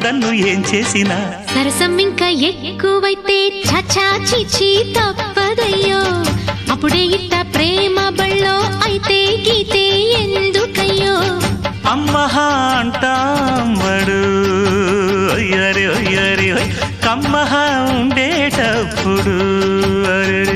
కాదన్ను ఏం చేసినా సరసం ఇంకా ఎక్కువైతే చచా చిచి తప్పదయ్యో అప్పుడే ఇట్ట ప్రేమ బళ్ళో అయితే గీతే ఎందుకయ్యో అమ్మహా అంటాంబడు ఒయ్యరి ఒయ్యరి కమ్మహా ఉండేటప్పుడు అరే